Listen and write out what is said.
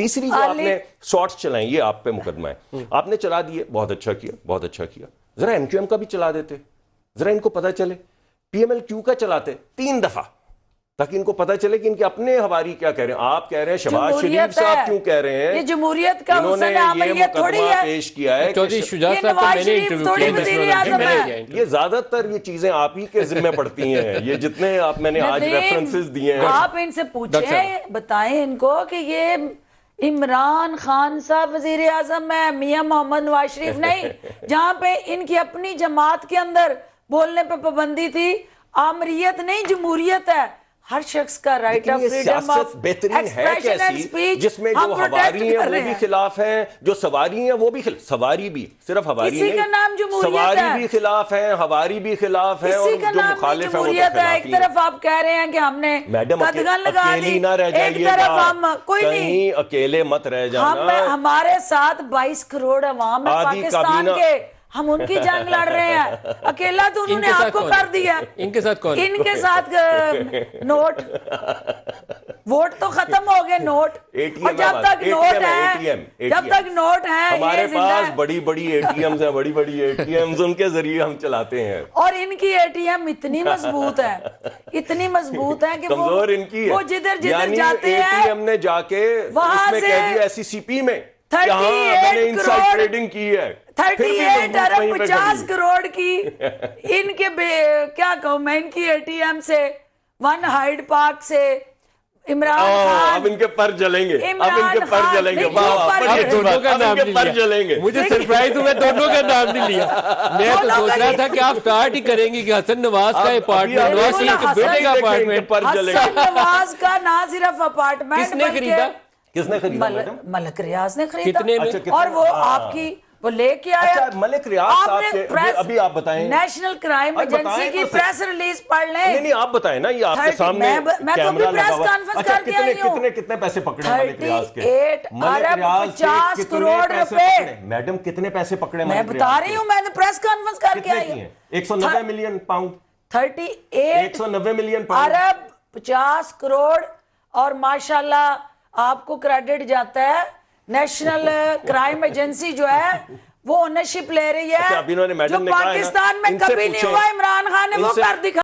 تیسری جو آپ نے شارٹس چلائیں یہ آپ پہ مقدمہ ہے، آپ نے چلا دیے، بہت اچھا کیا، بہت اچھا کیا. ذرا ایم کیو ایم کا بھی چلا دیتے، ذرا ان کو پتہ چلے. پی ایم ایل کیو کا چلاتے 3 دفعہ تاکہ ان کو پتہ چلے کہ ان کے اپنے حواری کیا کہہ رہے ہیں. آپ کہہ رہے ہیں شہباز شریف صاحب کیوں کہہ رہے ہیں یہ جمہوریت کا انہوں نے یہ مقدمہ پیش کیا ہے چودھری شجاع صاحب کو میں نے انٹرویو کیا. یہ زیادہ تر یہ چیزیں آپ ہی کے ذمہ پڑتی ہیں. یہ جتنے آپ میں نے آج ریفرنسز دیے ہیں آپ ان سے پوچھیں، بتائیں ان کو کہ یہ عمران خان صاحب وزیر اعظم ہے، میاں محمد نواز شریف نہیں. جہاں پہ ان کی اپنی جماعت کے اندر بولنے پہ پابندی تھی. آمریت نہیں جمہوریت ہے، ہر شخص کا رائٹ آف فریڈم آف بہترین ہے کیسی جس میں جو ہواری ہیں وہ بھی خلاف ہیں، جو سواری ہیں وہ بھی سواری بھی صرف ہواری نہیں، سواری بھی خلاف ہیں، ہواری بھی خلاف ہیں، اور جو مخالف ہیں وہ تو خلاف. ایک طرف آپ کہہ رہے ہیں کہ ہم نے قدغن لگا دی، اکیلی نہ رہ جائیے گا، کوئی نہیں، کہیں اکیلے مت رہ جانا. ہمارے ساتھ 22 کروڑ عوام ہے پاکستان کے، ہم ان کی جنگ لڑ رہے ہیں. اکیلا تو انہوں نے آپ کو کر دیا. ان کے ساتھ کون؟ ان کے ساتھ نوٹ، ووٹ تو ختم ہو گئے، نوٹ. اور جب تک نوٹ ہے، جب تک نوٹ ہے، ہمارے پاس بڑی بڑی اے ٹی ایمز ہیں، بڑی بڑی اے ٹی ایمز، ان کے ذریعے ہم چلاتے ہیں. اور ان کی اے ٹی ایم اتنی مضبوط ہے، اتنی مضبوط ہے کہ کمزور ان کی ہے. وہ جدھر جدھر جاتے ہیں، اے ٹی ایم نے جا کے اس میں کہہ دیا ایس سی سی پی میں کہ ہاں میں نے انسائڈ ٹریڈنگ کی ہے. 38 ارب 50 کروڑ کی ان کے کیا کہوں میں، ان کی اے ٹی ایم سے، ون ہائیڈ پارک سے عمران خان. اب ان کے پر جلیں گے، اب ان کے پر جلیں گے. دونوں کا نام نہیں پر جلیں گے. مجھے سرپرائز ہوا دونوں کا نام نہیں لیا. میں تو سوچ رہا تھا کہ آپ سٹارٹ ہی کریں گی کہ حسن نواز کا اپارٹمنٹ، نواز شریف کے بیٹے کا اپارٹمنٹ. حسن نواز کا نہ صرف اپارٹمنٹ، کس نے خریدا؟ کس نے خریدا میڈم؟ ملک ریاض نے خریدا. کتنے میں؟ اور وہ آپ کی وہ لے کے آیا. ملک ریاض صاحب سے ابھی آپ بتائیں، نیشنل کرائم ایجنسی کی پریس ریلیز پڑھ لیں. نہیں آپ بتائیں نا، یہ آپ کے سامنے کیمرہ لگا ہوا ہے. کتنے پیسے پکڑے ملک ریاض کے؟ 38 ارب 50 کروڑ روپے. میڈم کتنے پیسے پکڑے میں بتا رہی ہوں، میں نے پریس کانفرنس کر کے آئی ہوں. 190 ملین پاؤنڈ، 38 190 ملین پاؤنڈ، ارب 50 کروڑ. اور ماشاءاللہ آپ کو کریڈٹ جاتا ہے. نیشنل کرائم ایجنسی جو ہے وہ اونرشپ لے رہی ہے، جو پاکستان میں کبھی نہیں ہوا. عمران خان نے وہ کر دکھا.